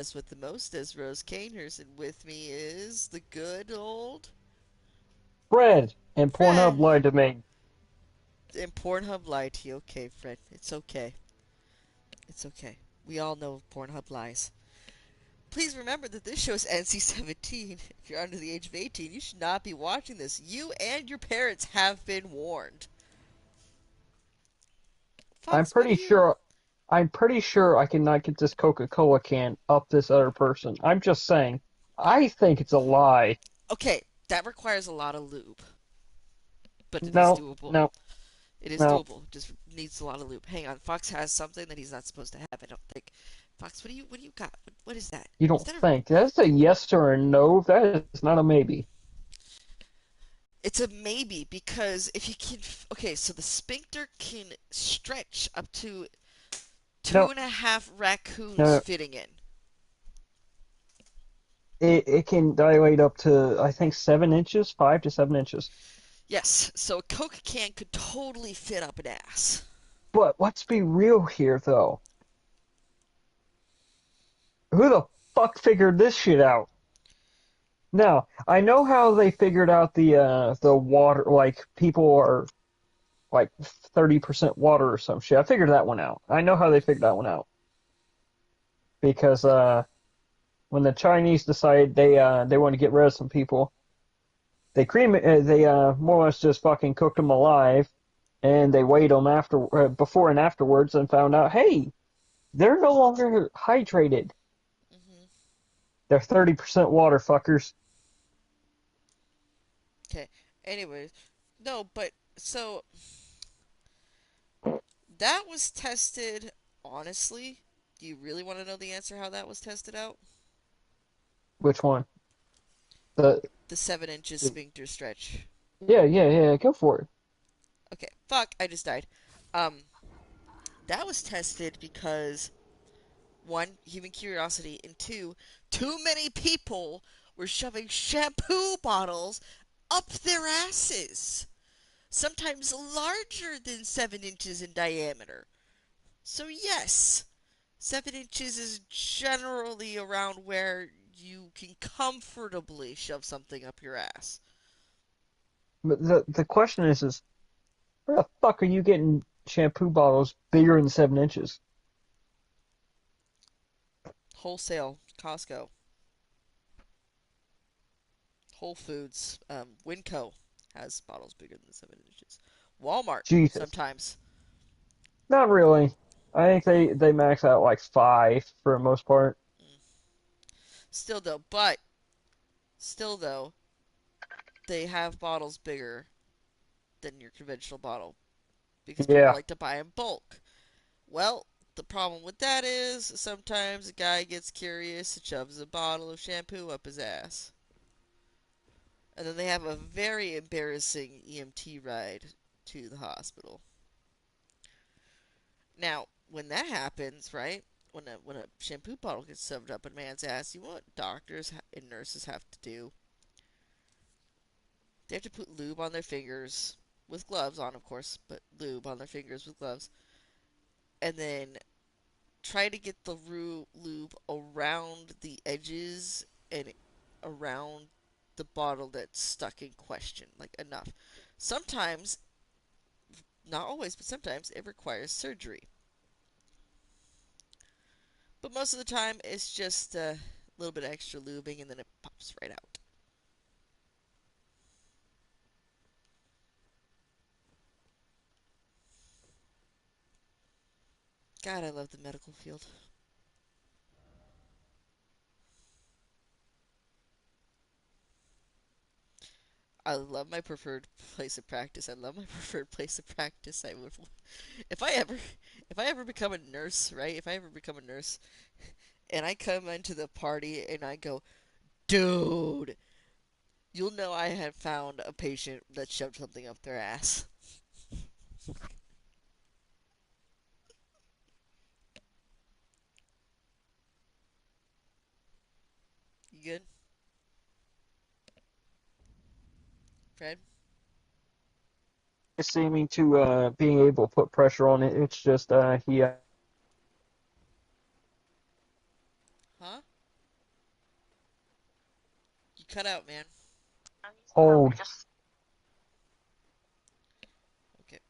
With the most is Rose Caners, and with me is the good old Fred and Pornhub Fred. lied to me. And Pornhub lied to you. Okay, Fred. It's okay. It's okay. We all know Pornhub lies. Please remember that this show is NC-17. If you're under the age of 18, you should not be watching this. You and your parents have been warned. I'm Fox, what do pretty you... sure I'm pretty sure I cannot get this Coca-Cola can up this other person. I'm just saying. I think it's a lie. Okay, that requires a lot of lube, but it is No, doable. no, It is no. doable. Just needs a lot of lube. Hang on, Fox has something that he's not supposed to have. I don't think. Fox, what do you got? What is that? You Is don't that a? think. That's a yes or a no. That is not a maybe. It's a maybe because if you can. Okay, so the sphincter can stretch up to two No, and a half raccoons no. fitting in. It can dilate up to I think 7 inches, 5 to 7 inches. Yes, so a Coke can could totally fit up an ass. But let's be real here, though. Who the fuck figured this shit out? Now, I know how they figured out the water, like people are like 30% water or some shit. I figured that one out. I know how they figured that one out because Okay. when the Chinese decided they want to get rid of some people, they more or less just fucking cooked them alive, and they weighed them before and afterwards and found out, hey, they're no longer hydrated. Hmm. They're 30% water fuckers. Okay. Anyways, no, but so that was tested. Honestly, do you really want to know the answer how that was tested out? Which one? The, The 7 inches the sphincter stretch. yeah, yeah, yeah. Go for it. Okay, fuck, I just died. Um, that was tested because one, human curiosity, and two, too many people were shoving shampoo bottles up their asses, sometimes larger than 7 inches in diameter. So yes, 7 inches is generally around where you can comfortably shove something up your ass. But the question is where the fuck are you getting shampoo bottles bigger than 7 inches? Wholesale, Costco, Whole Foods, Winco has bottles bigger than 7 inches. Walmart Jesus. sometimes. Not really. I think they max out like 5 for the most part. Still though, but still though, they have bottles bigger than your conventional bottle because people Yeah. like to buy in bulk. Well, the problem with that is sometimes a guy gets curious and shoves a bottle of shampoo up his ass. And then they have a very embarrassing EMT ride to the hospital. Now, when that happens, right? When a shampoo bottle gets shoved up a man's ass, you know what doctors and nurses have to do? They have to put lube on their fingers with gloves on, of course, but lube on their fingers with gloves, and then try to get the lube around the edges and around the bottle that's stuck in question, like enough. Sometimes, not always, but sometimes it requires surgery. But most of the time, it's just a little bit extra lubing and then it pops right out. God, I love the medical field. I love my preferred place of practice. I love my preferred place of practice. I would, if I ever, if I ever become a nurse, right? If I ever become a nurse, and I come into the party and I go, dude, you'll know I had found a patient that shoved something up their ass. You good, Fred? Seeming to being able to put pressure on it. It's just he Huh? cut out, man. Hold. Okay.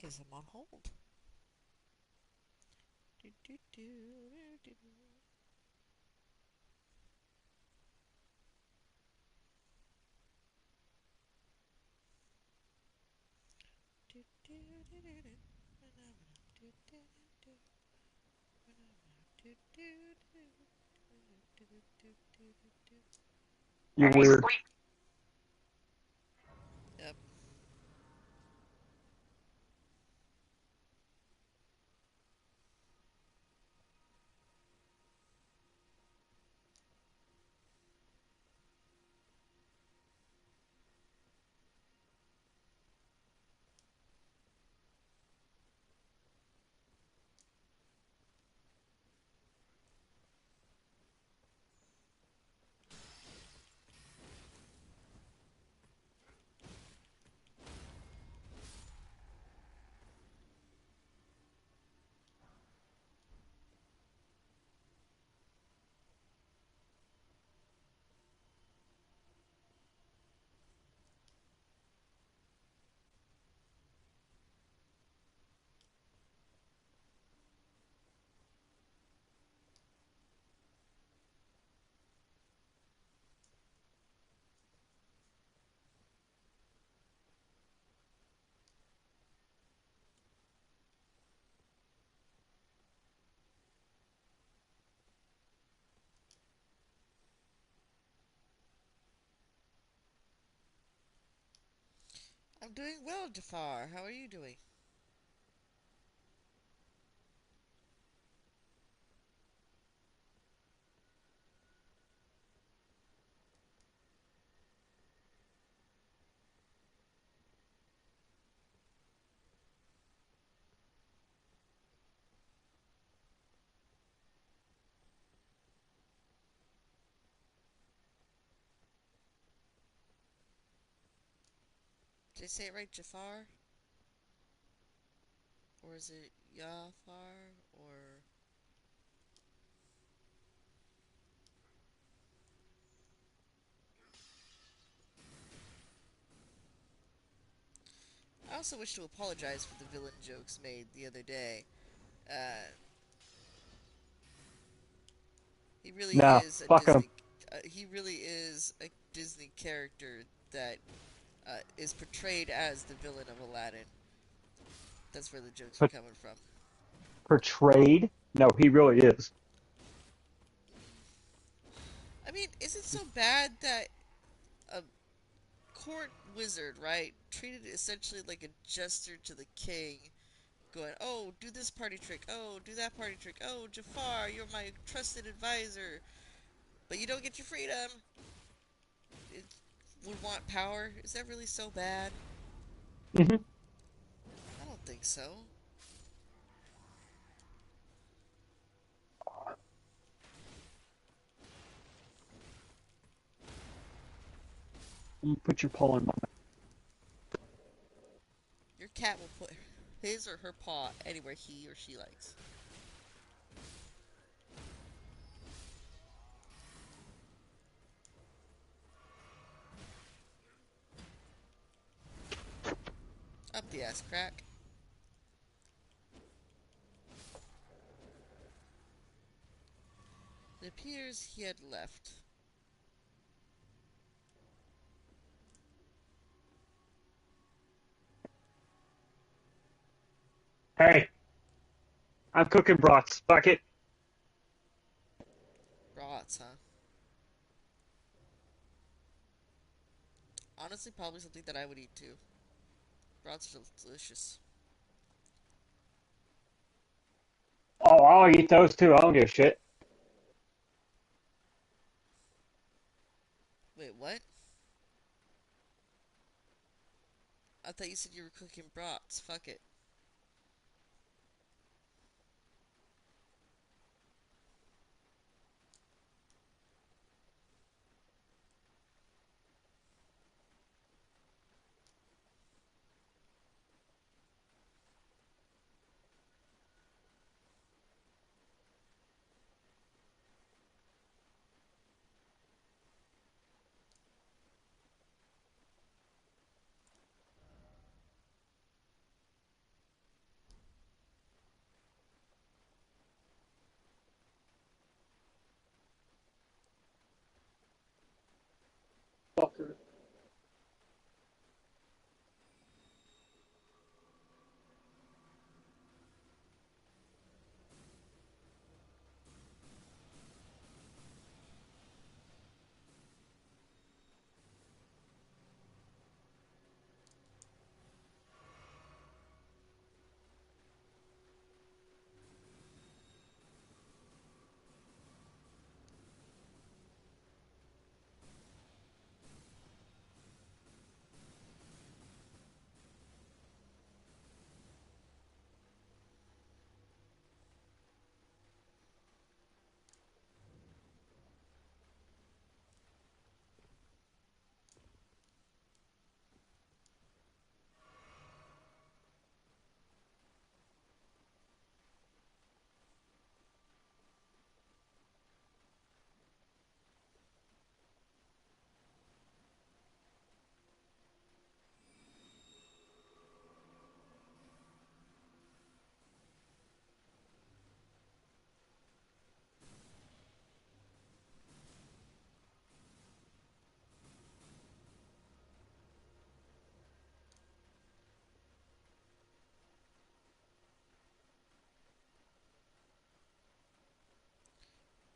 Guess I'm on hold. Do, do, do, do, do, do, do, do, do, do. Do, do, do, do, do, do, do, do, do, do. You're weird. Yep. I'm doing well, Jafar. How are you doing? Did I say it right, Jafar? Or is it Yafar? Or I also wish to apologize for the villain jokes made the other day. Uh, he really Nah, is a fuck 'em. Disney. He really is a Disney character that is portrayed as the villain of Aladdin. That's where the jokes are But coming from. portrayed? No, he really is. I mean, is it so bad that a court wizard, right? Treated essentially like a jester to the king, going, "Oh, do this party trick. Oh, do that party trick. Oh, Jafar, you're my trusted advisor, but you don't get your freedom." It would want power. Is that really so bad? Hmm. I don't think so. Put your paw in my Your cat will put his or her paw anywhere he or she likes. Up the ass crack. It appears he had left. Hey, I'm cooking brats. Bucket. Brats, huh? Honestly, probably something that I would eat too. Brats are delicious. Oh, I'll eat those too. I don't give a shit. Wait, what? I thought you said you were cooking brats. Fuck it. Fucker.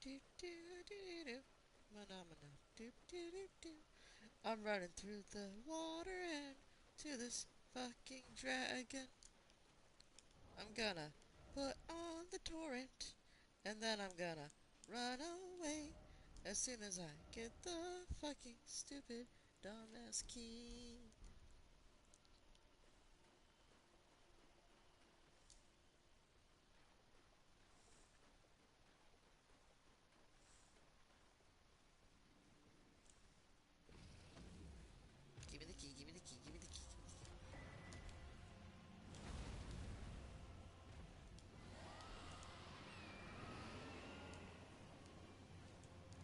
Do do do do. Mana mana. Do do do do. I'm running through the water and to this fucking dragon. I'm gonna put on the torrent and then I'm gonna run away as soon as I get the fucking stupid dumbass key. Give me the key, give me the key, give me the key, give me the key.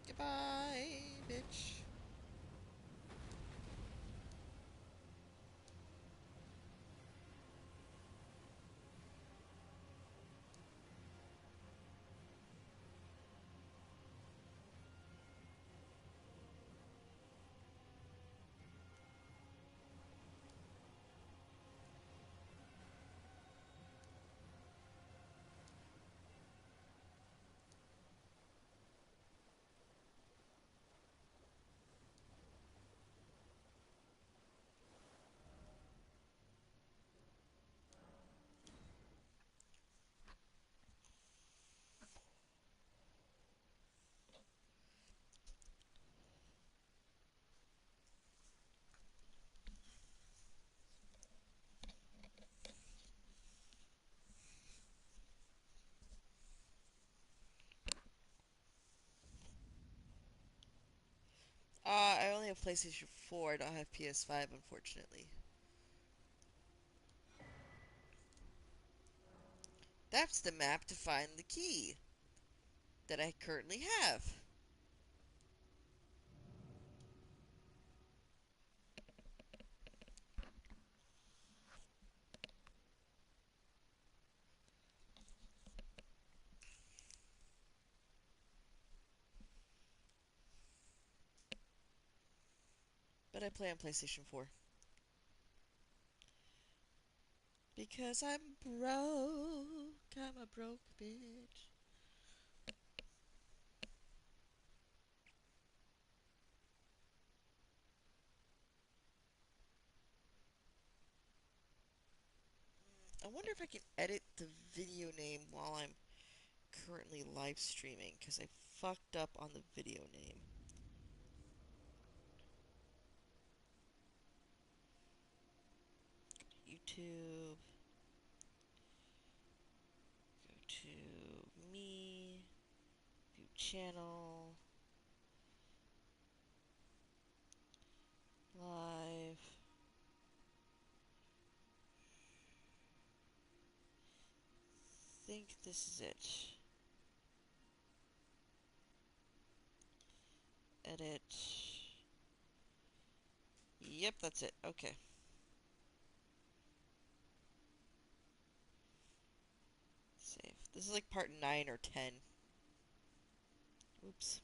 Goodbye, bitch. have PlayStation 4. I don't have PS5, unfortunately. That's the map to find the key that I currently have. But I play on PlayStation 4. Because I'm broke. I'm a broke bitch. I wonder if I can edit the video name while I'm currently live streaming. Because I fucked up on the video name. YouTube. Go to me. View channel. Live. Think this is it. Edit. Yep, that's it. Okay. Save. This is like part 9 or 10. Oops.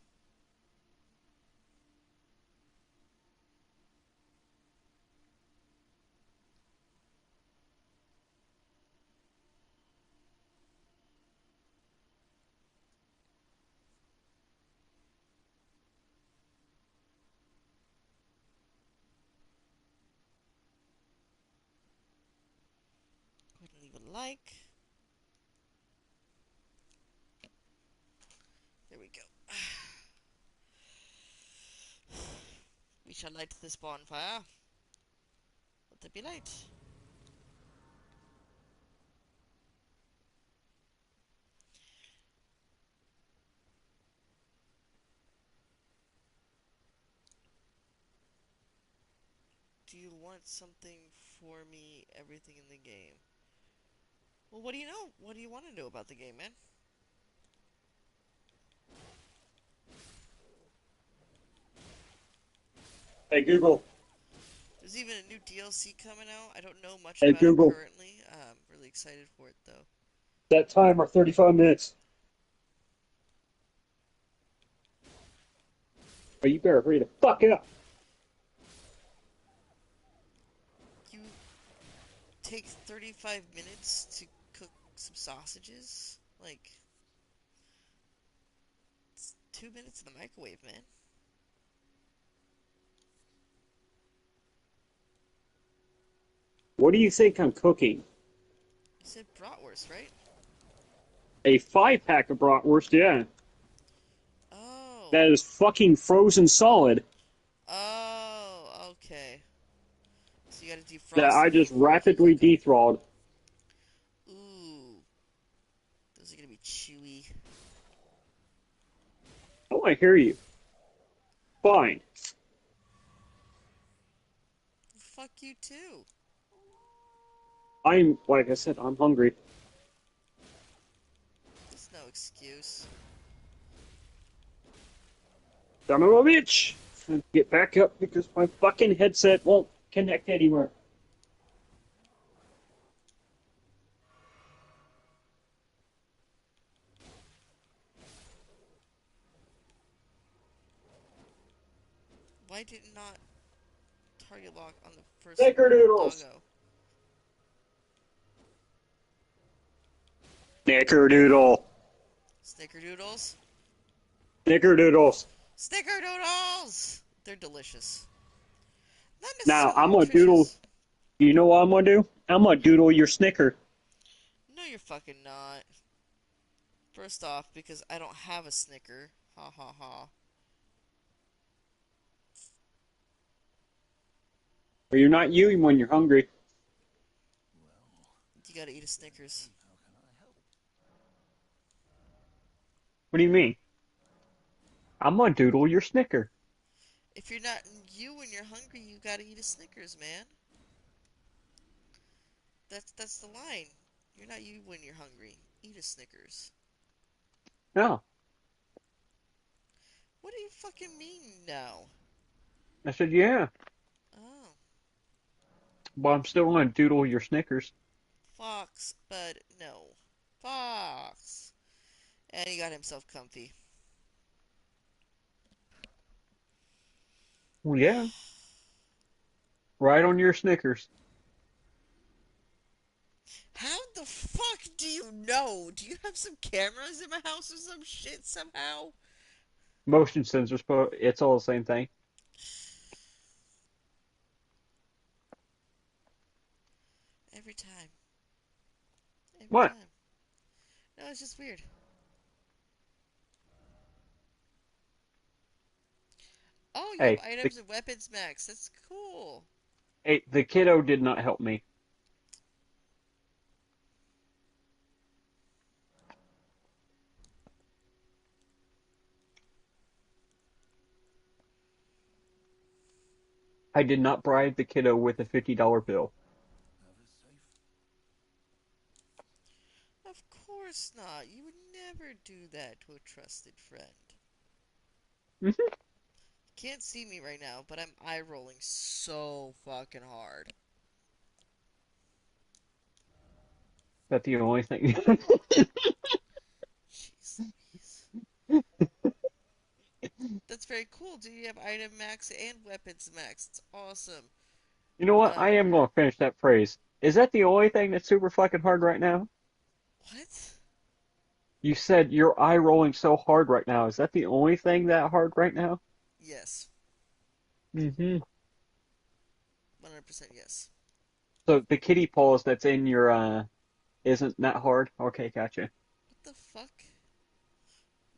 Go ahead and leave a like. There we go. We shall light this bonfire. Let there be light. Do you want something for me? Everything in the game. Well, what do you know? What do you want to know about the game, man? Hey Google. There's even a new DLC coming out. I don't know much Hey about it Google. currently. I'm really excited for it, though. That timer 35 minutes. Oh, you better hurry the fuck up. You take 35 minutes to cook some sausages? Like, it's 2 minutes in the microwave, man. What do you think I'm cooking? You said bratwurst, right? A 5 pack of bratwurst, yeah. Oh. That is fucking frozen solid. Oh, okay. So you gotta That defrost I them just before you can rapidly cook them. dethawed. Ooh, those are gonna be chewy. Oh, I hear you. Fine. Fuck you too. I'm, like I said, I'm hungry. There's no excuse. Son of a bitch! Get back up because my fucking headset won't connect anywhere. Why did it not target lock on the first Snickerdoodles! doggo? Snickerdoodle! Snickerdoodles? Snickerdoodles! Snickerdoodles! They're delicious. Not Now, necessarily I'm gonna doodle. nutritious. You know what I'm gonna do? I'm gonna doodle your Snicker. No, you're fucking not. First off, because I don't have a Snicker. Ha ha ha. Or you're not you when you're hungry. You gotta eat a Snickers. What do you mean? I'm gonna doodle your Snicker. If you're not you when you're hungry, you gotta eat a Snickers, man. That's the line. You're not you when you're hungry. Eat a Snickers. No. What do you fucking mean no? I said, yeah. Oh, But I'm still going to doodle your Snickers. Fox, bud, no. Fox. And he got himself comfy. Well, yeah. Right on your Snickers. How the fuck do you know? Do you have some cameras in my house or some shit somehow? Motion sensors, but it's all the same thing. Every time. Every What? time. No, it's just weird. Oh, you have Hey, items and weapons, Max. That's cool. the kiddo did not help me. I did not bribe the kiddo with a $50 bill. Of course not. You would never do that to a trusted friend. Mhm. Can't see me right now, but I'm eye rolling so fucking hard. That's the only thing. Jeez Louise. That's very cool. Do you have item max and weapons max? It's awesome. You know what? Um, I am going to finish that phrase. Is that the only thing that's super fucking hard right now? what? You said you're eye rolling so hard right now. Is that the only thing that hard right now? Yes. Hmm. 100% yes. So the kitty paws that's in your isn't that hard? Okay, gotcha. What the fuck?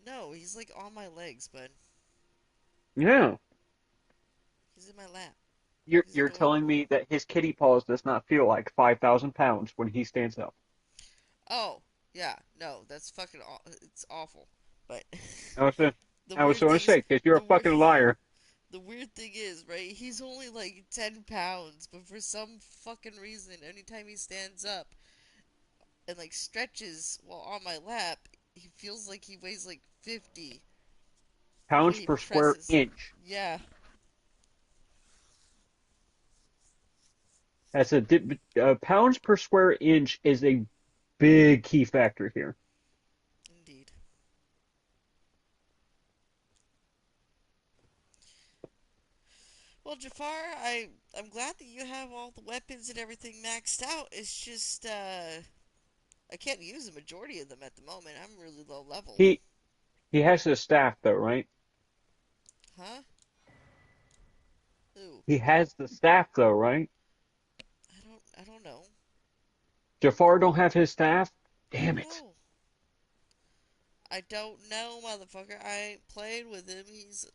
No, he's like on my legs, bud. Yeah. He's in my lap. He's You're telling adorable. me that his kitty paws does not feel like 5,000 pounds when he stands up. Oh, yeah. No, that's fucking it's awful. But I was gonna, the I was weird going to thing is say, because you're a the weird fucking liar. the weird thing is, right? He's only like 10 pounds, but for some fucking reason, anytime he stands up and like stretches while on my lap, he feels like he weighs like 50 the way Pounds he per square presses. inch. Yeah, Pounds per square inch is a big key factor here. indeed. Well, Jafar, I'm glad that you have all the weapons and everything maxed out. It's just I can't use the majority of them at the moment. I'm really low level. He he has his staff though, right? Huh? Ooh, He has the staff though, right? I don't know. Jafar don't have his staff. I don't Damn it! know. I don't know, motherfucker. I ain't played with him. He's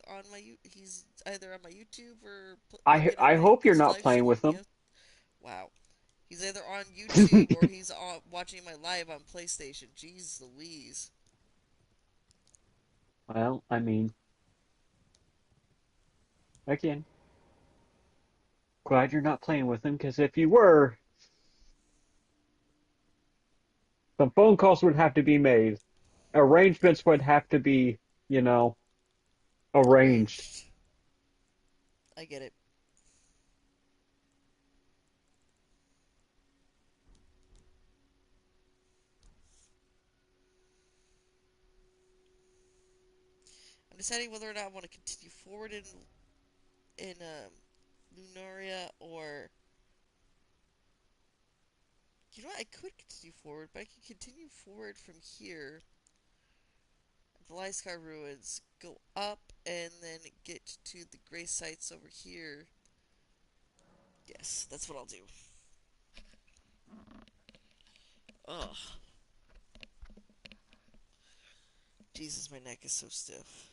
either on my YouTube or looking at I my hope you're his not live playing stream with on them. Wow. He's either on YouTube or he's watching my live on PlayStation. Jeez Louise. Well, I mean, again, glad you're not playing with them, because if you were, some phone calls would have to be made. Arrangements would have to be, you know, arranged. Arranged. I get it. I'm deciding whether or not I want to continue forward in Lunaria or you know what? I could continue forward, but I could continue forward from here the Lyscar ruins, go up, and then get to the gray sites over here. Yes, that's what I'll do. Ugh. Jesus, my neck is so stiff.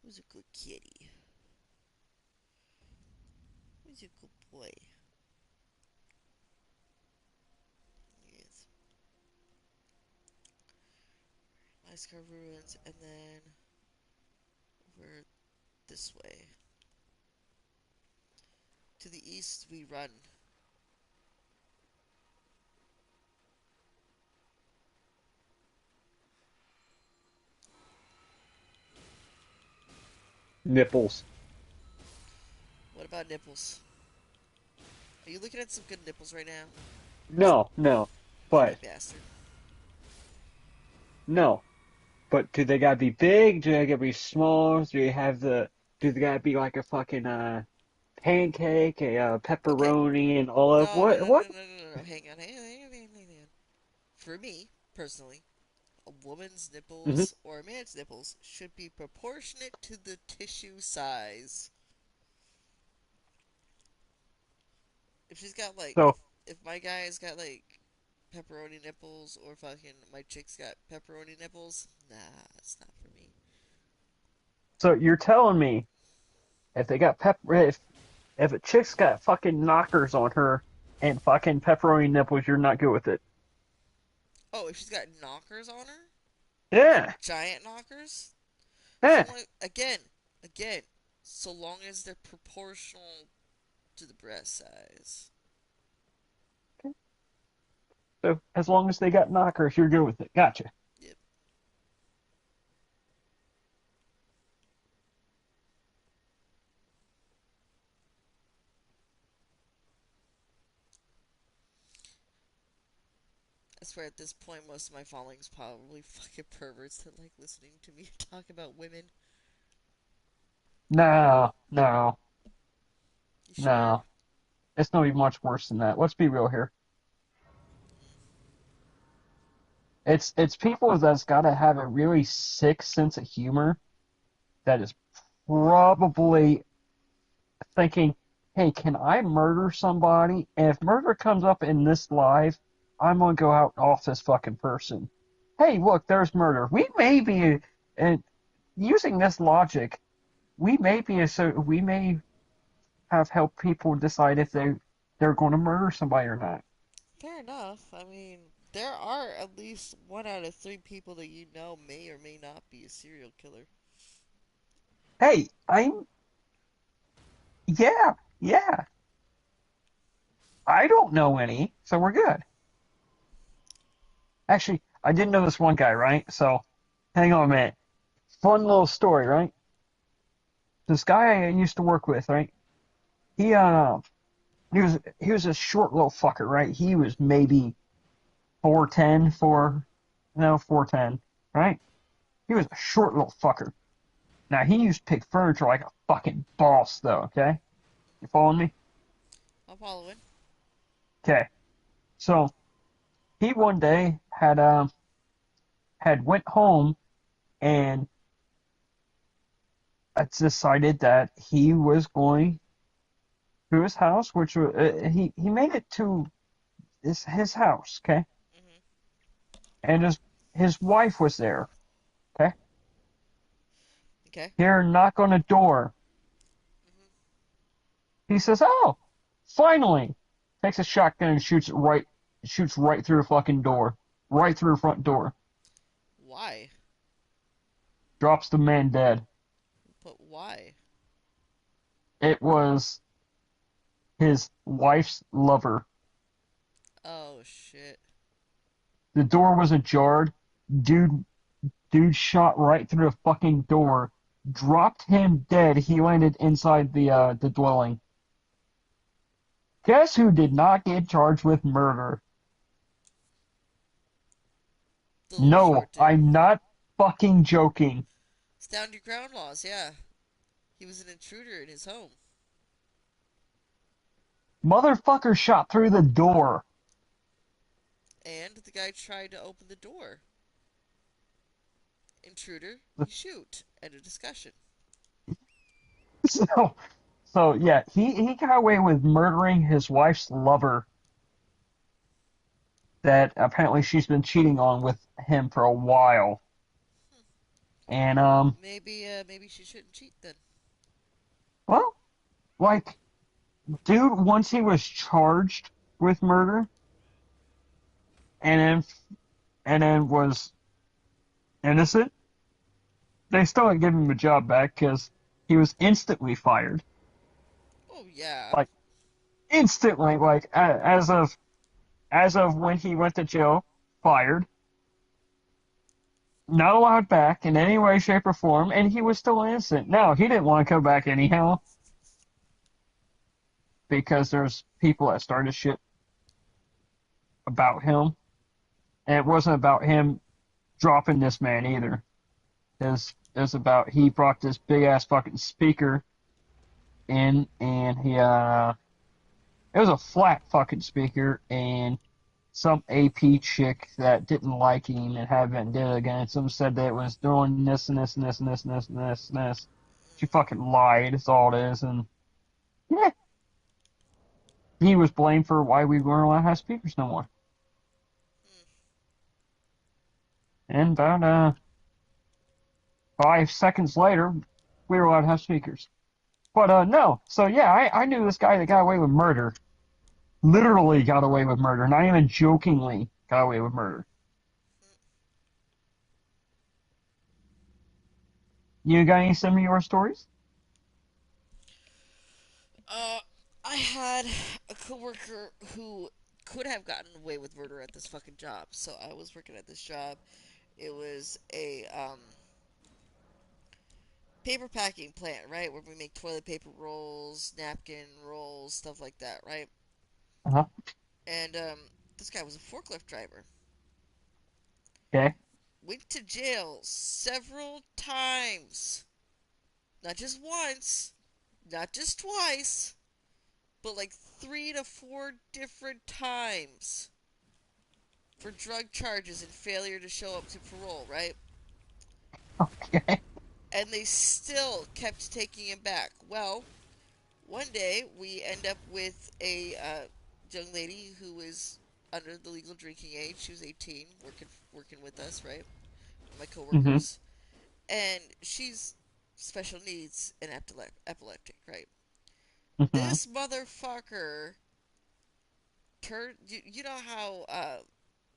Who's a good kitty? Who's a good boy? Icecar ruins, and then over this way. To the east, we run. Nipples. What about nipples? Are you looking at some good nipples right now? No, no. Greedy But bastard. no. But do they gotta be big? Do they gotta be small? Do they gotta be like a fucking pancake, a Okay. pepperoni, and olive? No, no, What? no, no, What? no, no, no. Hang on, hang on. For me, personally, a woman's Hmm. nipples or a man's nipples should be proportionate to the tissue size. If she's got like, So, if my guy's got like pepperoni nipples or fucking my chick's got pepperoni nipples, nah, it's not for me. so you're telling me if they got if a chick's got fucking knockers on her and fucking pepperoni nipples, you're not good with it? Oh, if she's got knockers on her, like Yeah, giant knockers, so yeah. long again, so long as they're proportional to the breast size. So as long as they got knockers, you're good with it. Gotcha. Yep. I swear at this point, most of my following's probably fucking perverts that like listening to me talk about women. No, no, You sure? no. It's gonna be much worse than that. Let's be real here. It's people that's gotta have a really sick sense of humor that is probably thinking, hey, can I murder somebody? And if murder comes up in this live, I'm gonna go out off this fucking person. Hey, look, there's murder. We may be, and using this logic, we may have helped people decide if they're going to murder somebody or not. Fair enough. I mean, there are at least 1 out of 3 people that you know may or may not be a serial killer. Hey, yeah, yeah. I don't know any, so we're good. Actually, I did know this one guy, right? So, hang on a minute. Fun little story, right? This guy I used to work with, right? He he was a short little fucker, right? He was maybe 4'10", 4'10", right? He was a short little fucker. Now he used to pick furniture like a fucking boss, though. Okay, you following me? I'm following. Okay, so he one day had went home and decided that he was going to his house, which he made it to his house, okay, Hmm. and his wife was there, okay. Okay. Here, knock on a door. Hmm. He says, "Oh, finally!" Takes a shotgun and shoots right through the fucking door, right through the front door. Why? Drops the man dead. But why? It was his wife's lover. Oh shit. The door was ajar. Dude, dude shot right through the fucking door. Dropped him dead. He landed inside the dwelling. Guess who did not get charged with murder? The No, Lord did. I'm not fucking joking. Stand your ground laws, yeah. He was an intruder in his home. Motherfucker shot through the door. And the guy tried to open the door. Intruder, you shoot. End of discussion. So, so yeah, he got away with murdering his wife's lover that apparently she's been cheating on with him for a while. Hmm. And Maybe she shouldn't cheat then. well, like, dude, once he was charged with murder, and then and then was innocent, they still didn't give him a job back because he was instantly fired. Oh yeah. Like instantly, like as of when he went to jail, fired, not allowed back in any way, shape, or form, and he was still innocent. No, he didn't want to come back anyhow because there's people that started shit about him, and it wasn't about him dropping this man either. It was about he brought this big ass fucking speaker in, and it was a flat fucking speaker, and some AP chick that didn't like him and haven't did it again. Some said that it was doing this and this and this and this and this and this and this. She fucking lied. That's all it is. And yeah, he was blamed for why we weren't allowed to have speakers no more. And about 5 seconds later, we were allowed to have speakers. But no. So yeah, I knew this guy that got away with murder. Literally got away with murder. Not even jokingly got away with murder. You got any similar stories? Uh, I had a coworker who could have gotten away with murder at this fucking job. So I was working at this job. It was a paper packing plant, right, where we make toilet paper rolls, napkin rolls, stuff like that, right? Uh-huh. And this guy was a forklift driver. Okay. Went to jail several times. Not just once, not just twice, but like 3 to 4 different times for drug charges and failure to show up to parole, right? Okay. And they still kept taking him back. Well, one day we end up with a young lady who was under the legal drinking age. She was 18, working with us, right? My Mm-hmm. coworkers, and she's special needs and epileptic, right? Mm-hmm. This motherfucker turned. You know how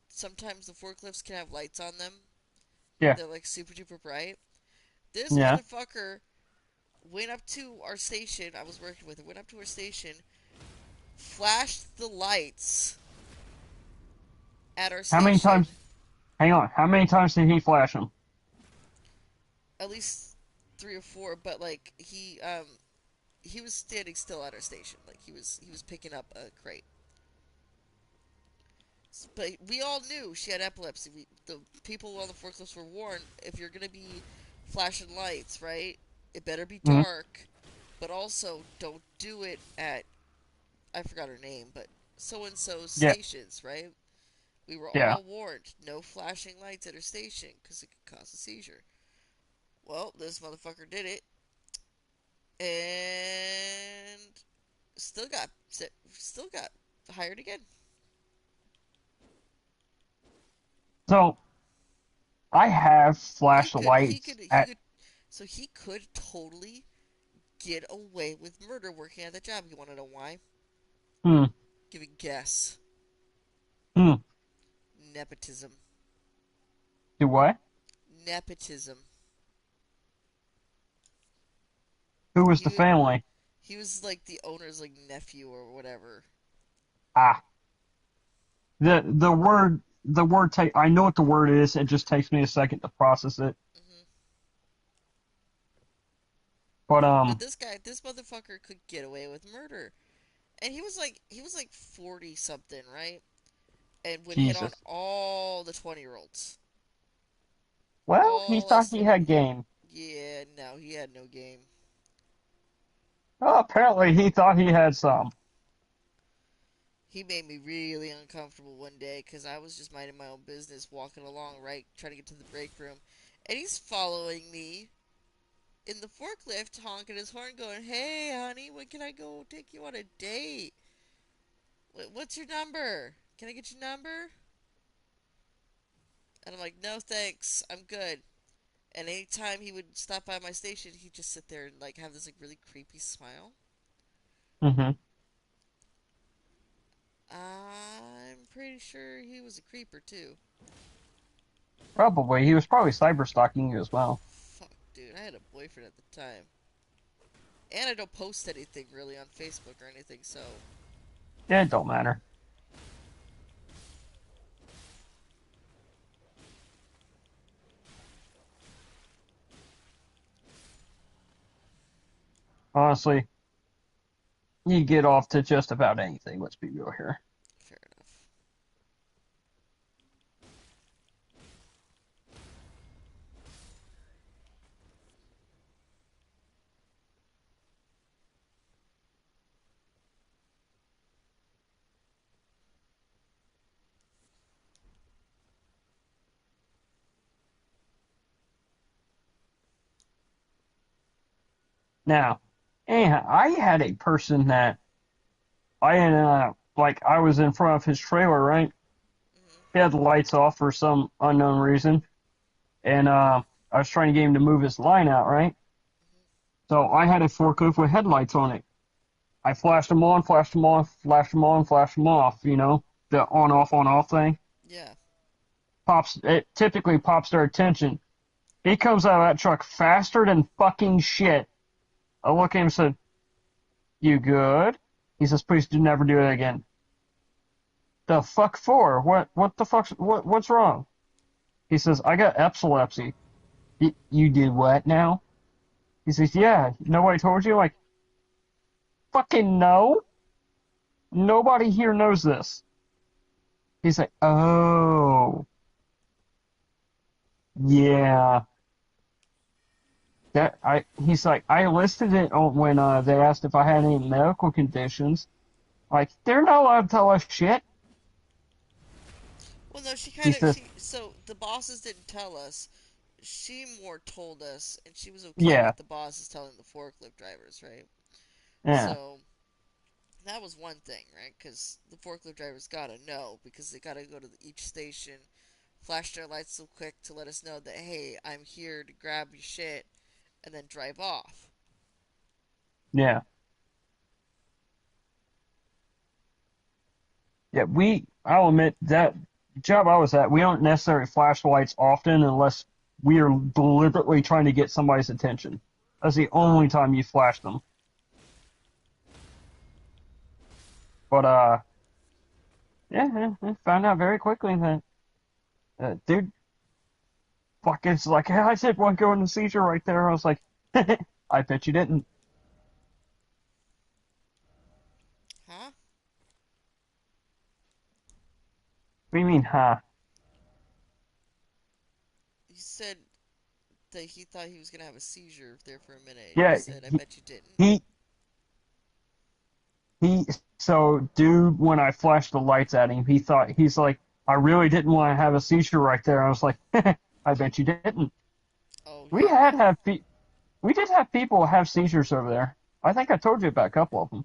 sometimes the forklifts can have lights on them? Yeah. They're like super duper bright. This Yeah. motherfucker went up to our station. I was working with her. Went up to our station, flashed the lights at our How many station. times? Hang on. How many times did he flash them? At least 3 or 4. But like he was standing still at our station. Like he was picking up a crate. But we all knew she had epilepsy. The people on the forklifts were warned, if you're gonna be flashing lights, right? It better be Mm-hmm. dark, but also don't do it at, I forgot her name, but so and so Yeah. stations, right? We were Yeah. all warned, no flashing lights at her station because it could cause a seizure. Well, this motherfucker did it, and still got still got hired again. So I have He flashed could he lights could he at. could so he could totally get away with murder working at the job. You want to know why? Hmm. Give a guess. Hmm. Nepotism. Do what? Nepotism. Who was the He family? he was like the owner's like nephew or whatever. Ah. The word take. I know what the word is. It just takes me a second to process it. Hmm. But But this motherfucker could get away with murder, and he was like 40 something, right? And would hit on Jesus. all the 20-year-olds, Well, he all thought us. he had game. Yeah, no, he had no game. Well, apparently he thought he had some. He made me really uncomfortable one day because I was just minding my own business, walking along, right, trying to get to the break room, and he's following me in the forklift, honking his horn, going, "Hey, honey, when can I go take you on a date? What's your number? Can I get your number?" And I'm like, "No, thanks, I'm good." And anytime he would stop by my station, he'd just sit there and like have this like really creepy smile. Hmm. I'm pretty sure he was a creeper too. Probably. He was probably cyber stalking you as well. Fuck, dude. I had a boyfriend at the time. And I don't post anything really on Facebook or anything, so. Yeah, it don't matter. Honestly, you get off to just about anything. Let's be real here. Fair enough. Now, anyhow, I had a person that I was in front of his trailer, right? Hmm. He had the lights off for some unknown reason, and I was trying to get him to move his line out, right? Hmm. So I had a forklift with headlights on it. I flashed them on, flashed them off, flashed them on, flashed them off. You know, the on off thing. Yeah. Pops. It typically pops their attention. He comes out of that truck faster than fucking shit. I look at him and said, "You good?" He says, "Please do never do it again." The fuck for? What the fuck's what's wrong? He says, "I got epilepsy." You did what now? He says, "Yeah, nobody told you?" Like, fucking no. Nobody here knows this. He's like, "Oh, yeah." He's like, "I listed it on when they asked if I had any medical conditions." Like, they're not allowed to tell us shit. Well, no, she He kind of says, she. So the bosses didn't tell us. She more told us, and she was okay "Yeah, with the bosses telling the forklift drivers, right? yeah, So that was one thing, right? Because the forklift drivers gotta know because they gotta go to each station, flash their lights so quick to let us know that hey, I'm here to grab your shit, and then drive off. yeah, yeah." I'll admit that job I was at, we don't necessarily flash the lights often unless we are deliberately trying to get somebody's attention. That's the only time you flash them. But yeah, I found out very quickly that dude, fuck, it's like, "Hey, I did one go into seizure right there." I was like, "I bet you didn't." Huh? What do you mean, huh? You said that he thought he was gonna have a seizure there for a minute, and you Yeah, said, "I bet you didn't." he he. So, dude, when I flashed the lights at him, he's like, "I really didn't want to have a seizure right there." I was like, "I bet you didn't." Oh We yeah, no. had have pe- we did have people have seizures over there. I think I told you about a couple of them.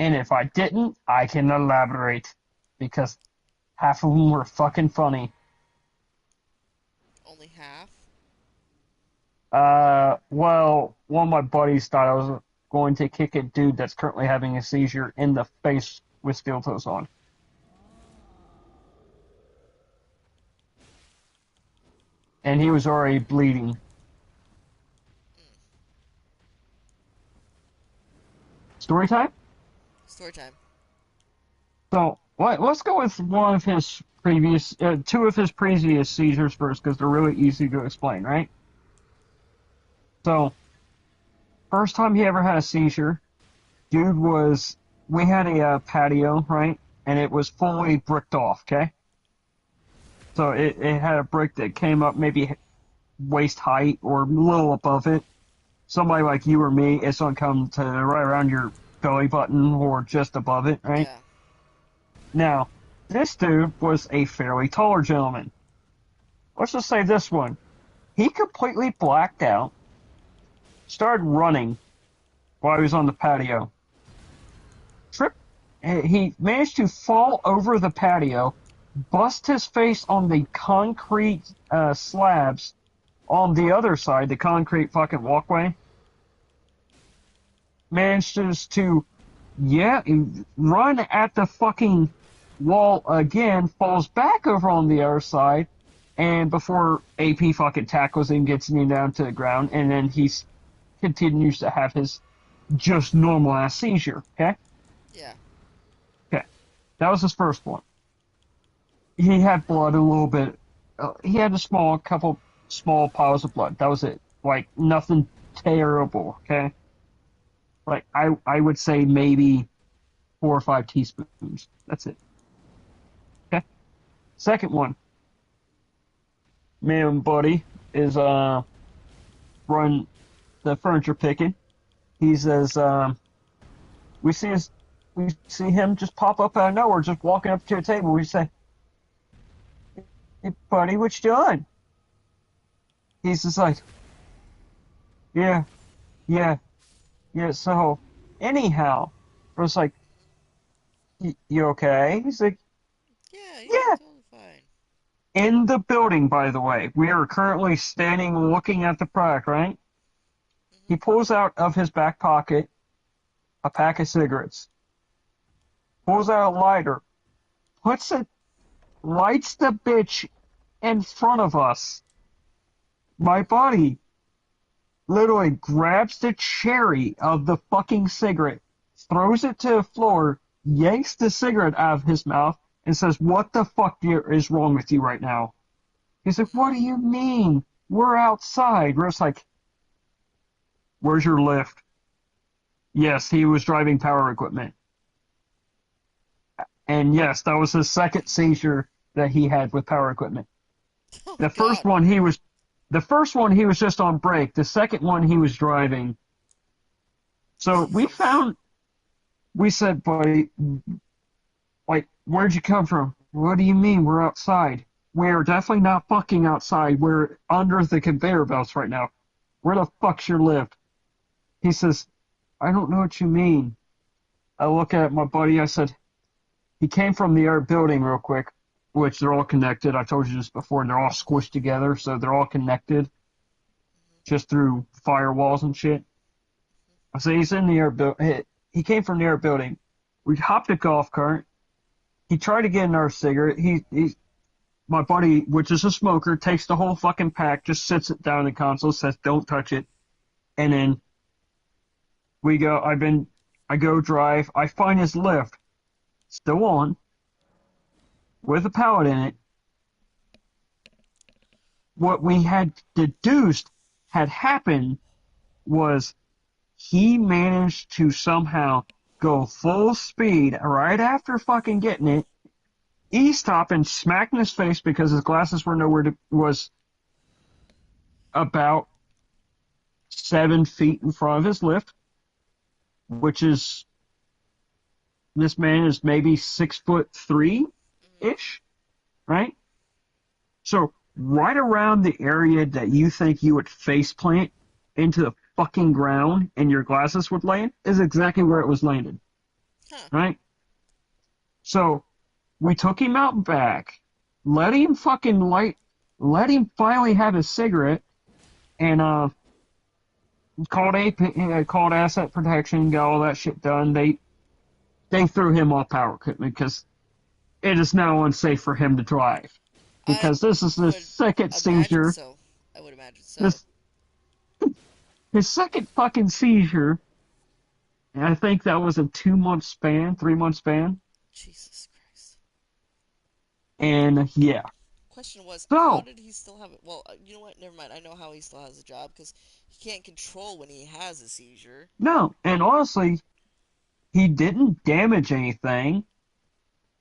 And if I didn't, I can elaborate because half of them were fucking funny. Only half. Well, one of my buddies thought I was going to kick a dude that's currently having a seizure in the face with steel toes on, and he was already bleeding. Mm. Story time. Story time. So let's go with two of his previous seizures first, because they're really easy to explain, right? So first time he ever had a seizure, dude was we had a patio, right, and it was fully bricked off. Okay, so it had a brick that came up maybe waist height or a little above it. Somebody like you or me, it's gonna come to right around your belly button or just above it, right? Yeah. Now, this dude was a fairly taller gentleman. Let's just say this one. He completely blacked out, started running while he was on the patio. Tripped. He managed to fall over the patio, bust his face on the concrete slabs on the other side, the concrete fucking walkway. Manages to, yeah, run at the fucking Wall again falls back over on the other side, and before AP fucking tackles him, gets him down to the ground, and then he continues to have his just normal ass seizure. Okay, Yeah. okay, that was his first one. He had blood a little bit. He had a couple small piles of blood. That was it. Like nothing terrible. Okay, like I would say maybe 4 or 5 teaspoons. That's it. Okay. Second one, me and buddy is run the furniture picking. He says we see his we see him just pop up out of nowhere, just walking up to a table. We say, "Hey, buddy, what you doing?" He's just like, "Yeah, yeah, yeah." So anyhow, I was like, "You okay?" He's like, Yeah, yeah, "Yeah." totally fine. In the building, by the way, we are currently standing looking at the product. Right? Hmm. He pulls out of his back pocket a pack of cigarettes, pulls out a lighter, puts it, lights the bitch in front of us. My buddy literally grabs the cherry of the fucking cigarette, throws it to the floor, yanks the cigarette out of his mouth, and says, "What the fuck is wrong with you right now?" He's like, "What do you mean? We're outside." We're just like, "Where's your lift?" Yes, he was driving power equipment. And yes, that was his second seizure that he had with power equipment. Oh The first God. one he was the first one he was just on break. The second one he was driving. So Jesus. we said, "Buddy, like, where'd you come from?" "What do you mean? We're outside." "We're definitely not fucking outside. We're under the conveyor belts right now." "Where the fuck's your lift?" He says, "I don't know what you mean." I look at my buddy. I said, "He came from the other building real quick," which they're all connected. I told you this before, and they're all squished together, so they're all connected just through firewalls and shit. I say he's in the air building. He came from the air building. We hopped a golf cart. He tried to get another cigarette. My buddy, which is a smoker, takes the whole fucking pack, just sits it down in the console, says, "Don't touch it." And then we go, I go drive. I find his lift still on with a pallet in it. What we had deduced had happened was he managed to somehow go full speed right after fucking getting it, e-stop and smack in his face because his glasses were was about 7 feet in front of his lift, which is, this man is maybe 6'3" Hmm. ish, right? So right around the area that you think you would face plant into the fucking ground and your glasses would land is exactly where it was landed, Huh. right? So we took him out back, let him fucking let him finally have his cigarette, and called asset protection, got all that shit done. They threw him off power equipment because it is now unsafe for him to drive I because this is the would second imagine seizure. so. I would imagine so. This his second fucking seizure, and I think that was a 2 month span, 3 month span, Jesus Christ. and yeah. Question was, how So did he still have it? Well, you know what? Never mind. I know how he still has a job because he can't control when he has a seizure. no, and honestly, he didn't damage anything.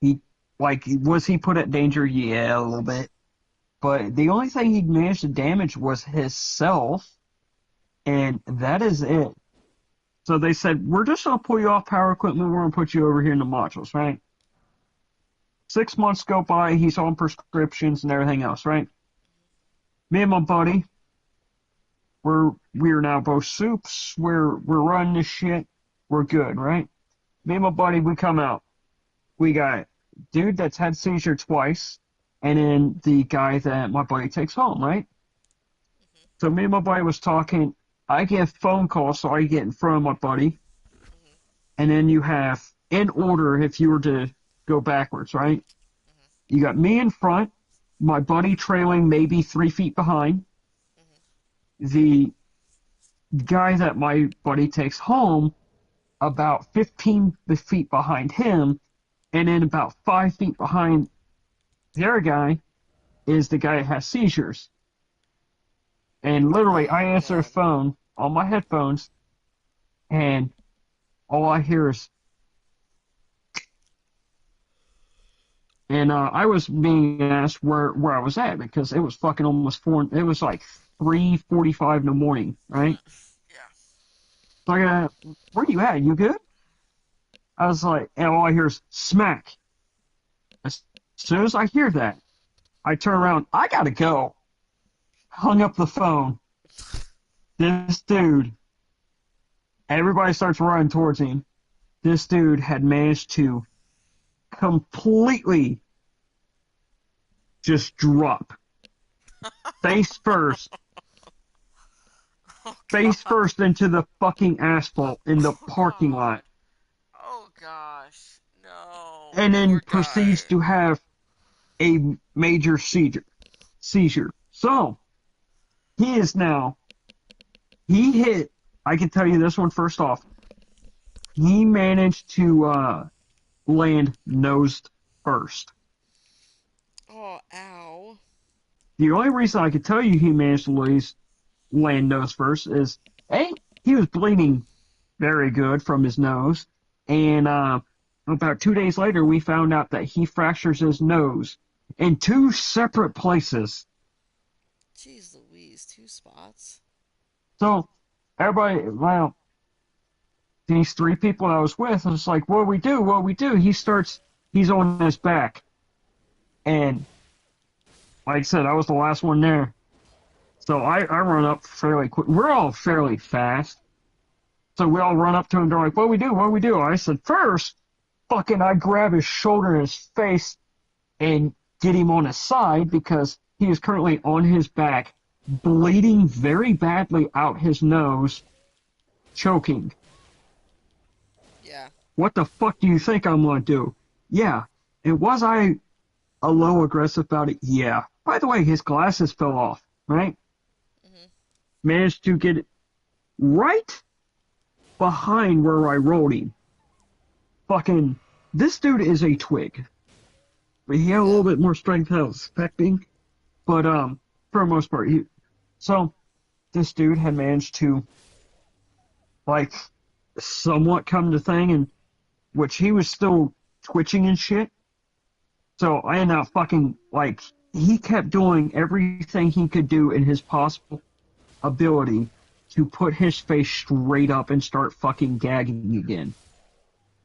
He was he put at danger? Yeah, a little bit. But the only thing he managed to damage was himself, and that is it. So they said, "We're just gonna pull you off power equipment. We're gonna put you over here in the modules, right?" 6 months go by. He's on prescriptions and everything else, right? Me and my buddy, we're now both soups. We're running this shit. We're good, right? Me and my buddy, we come out. We got dude that's had seizure twice, and then the guy that my buddy takes home, right? Hmm. So me and my buddy was talking. I get a phone call, so I get in front of my buddy, Hmm. and then you have in order if you were to. go backwards, right? Mhm. You got me in front, my buddy trailing maybe 3 feet behind. Mhm. The guy that my buddy takes home about 15 feet behind him, and then about 5 feet behind the other guy is the guy that has seizures. And literally, I Oh answer the God. phone on my headphones, and all I hear is, and I was being asked where I was at because it was fucking almost four. It was like 3:45 in the morning, right? Yeah. So I got, where you at? You good? I was like, and all I hear is smack. As soon as I hear that, I turn around. I gotta go. Hung up the phone. This dude, everybody starts running towards him. This dude had managed to completely just drop face first, Oh face God. first into the fucking asphalt in the Oh parking God. lot, Oh gosh. No. and then Poor proceeds guy. to have a major seizure. Seizure. So he is now. He hit. I can tell you this one first off. He managed to land nose first. Oh, ow. The only reason I can tell you he managed to land nose first is A, he was bleeding very good from his nose, and about 2 days later we found out that he fractures his nose in two separate places. Jeez Louise, two spots. So everybody, well, these three people I was with, I was like, what do we do? What do we do? He's on his back, and like I said, I was the last one there. So I run up fairly quick. We're all fairly fast. So we all run up to him. They're like, what do we do? What do we do? I said, first, fucking I grab his shoulder and his face and get him on his side because he is currently on his back, bleeding very badly out his nose, choking. Yeah. What the fuck do you think I'm gonna do? Yeah. And was I a little aggressive about it? Yeah. By the way, his glasses fell off, right? Mhm. Managed to get it right behind where I rolled him. Fucking, this dude is a twig. But he had a Yeah. little bit more strength than I was expecting. But for the most part, so this dude had managed to like somewhat come to thing, and which he was still twitching and shit. So I ended up fucking like he kept doing everything he could do in his possible ability to put his face straight up and start fucking gagging again.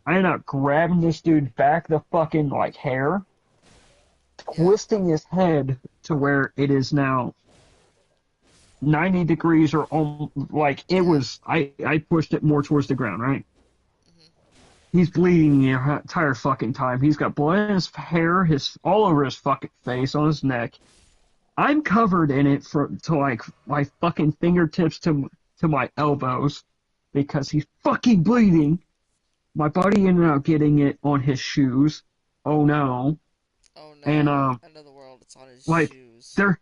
I ended up grabbing this dude back the fucking like hair, Yeah. twisting his head to where it is now 90 degrees or like it Yeah. was. I pushed it more towards the ground, right? Mhm. He's bleeding the entire fucking time. He's got blood in his hair, his all over his fucking face, on his neck. I'm covered in it to like my fucking fingertips to my elbows because he's fucking bleeding. My buddy ended up getting it on his shoes. Oh no! Oh And no. End of the world. It's on his like shoes. they're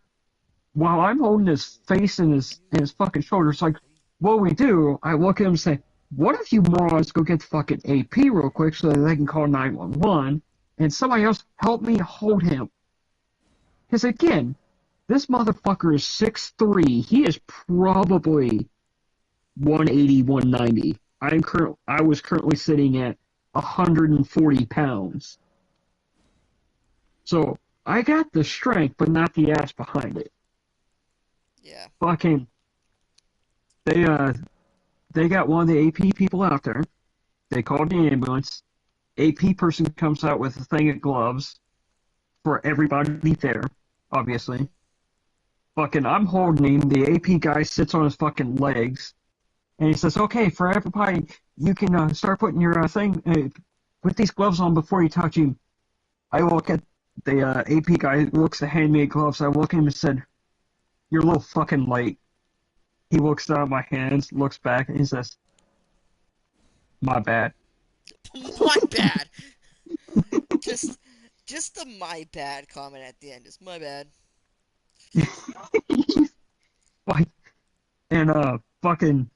while I'm holding his face and his fucking shoulders, like, what we do, I look at him and say, what if you morons go get the fucking AP real quick so that they can call 911 and somebody else help me hold him? Because again, this motherfucker is 6'3". He is probably 180, 190. I was currently sitting at 140 pounds. So I got the strength, but not the ass behind it. Yeah. Fucking, they, uh, they got one of the AP people out there. They called the ambulance. AP person comes out with a thing of gloves for everybody there, obviously. Mhm. Fucking, I'm holding him. The AP guy sits on his fucking legs. And he says, okay, for everybody, you can start putting your thing, put these gloves on before you touch him. I look at the AP guy, looks to hand me gloves. I look at him and said, you're a little fucking late. He looks down at my hands, looks back, and he says, my bad. My bad. Just Just the my bad comment at the end. Just my bad. Like, and fucking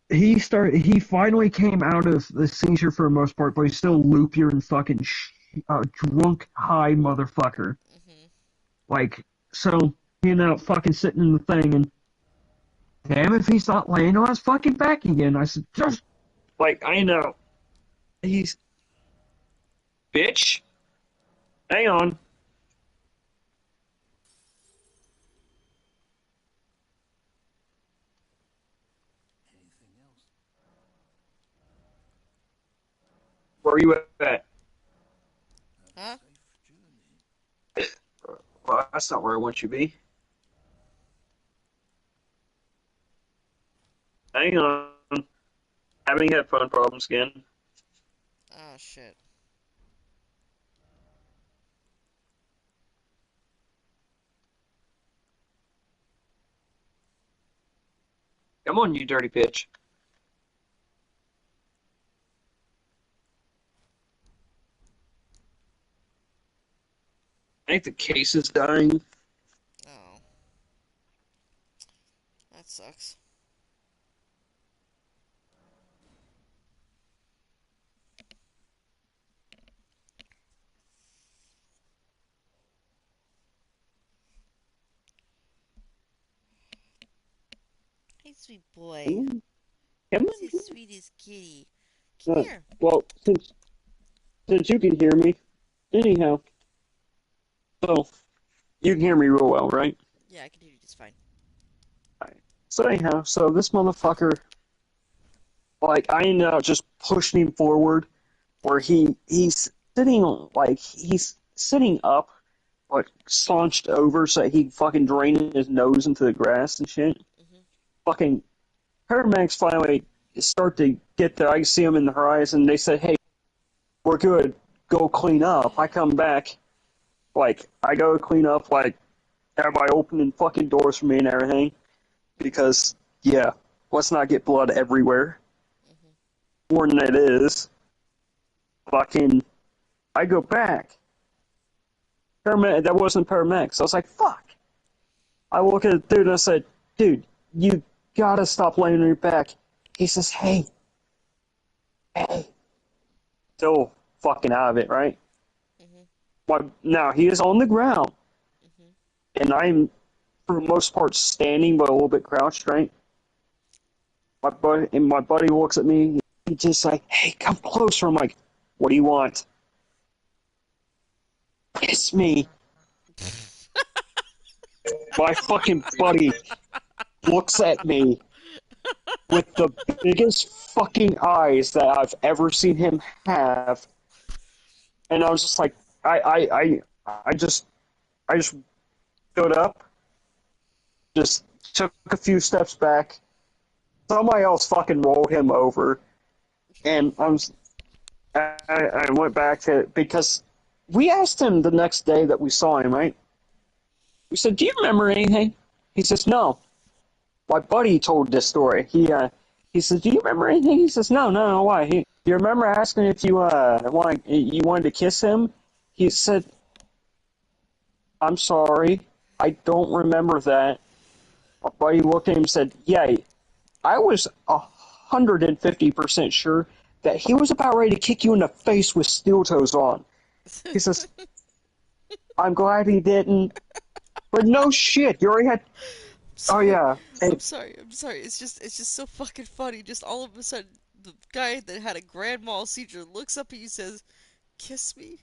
he finally came out of the seizure for the most part, but he's still loopier and fucking drunk high motherfucker. Hmm. Like, so he ended up fucking sitting in the thing, and damn if he's not laying on his fucking back again. I said, just like I know he's bitch. Hang on, where are you at? Huh? Well, that's not where I want you to be. Hang on, having headphone problems again. Oh shit. Come on, you dirty bitch. I think the case is dying. Oh, that sucks. Hey, sweet boy. Come on, Who's the sweetest kitty? Come come on. here. Well, since you can hear me, anyhow, so you can hear me real well, right? Yeah, I can hear you just fine. Right. So anyhow, so this motherfucker, like, I ended up just pushing him forward, where he's sitting like he's sitting up, like slunched over, so that he fucking drain his nose into the grass and shit. Hmm. Fucking paramedics finally start to get there. I see them in the horizon. They said, "Hey, we're good. Go clean up." I come back, like I go clean up, like everybody opening fucking doors for me and everything, because yeah, let's not get blood everywhere. Hmm. More than it is. Fucking, I go back. Paramedic, that wasn't paramedics. I was like, fuck. I look at the dude and I said, dude, you gotta stop laying on your back. He says, hey, hey. Still fucking out of it, right? Hmm. Now he is on the ground, Hmm. and I'm for the most part standing, but a little bit crouched, right? My buddy looks at me. He just like, hey, come closer. I'm like, what do you want? Kiss me. My fucking buddy looks at me with the biggest fucking eyes that I've ever seen him have, and I was just like, I just stood up, just took a few steps back. Somebody else fucking rolled him over, and I went back to it because we asked him the next day that we saw him, right? We said, "Do you remember anything?" He says, "No." My buddy told this story. He says, "Do you remember anything?" He says, "No, no, no. Why?" Do you remember asking if you wanted to kiss him? He said, "I'm sorry, I don't remember that." My buddy looked at him and said, "Yeah, I was 150% sure that he was about ready to kick you in the face with steel toes on." He says, "I'm glad he didn't, but no shit, you already had." Oh Sorry. yeah, I'm and sorry. I'm sorry. It's just so fucking funny. Just all of a sudden, the guy that had a grand mal seizure looks up at you, says, "Kiss me."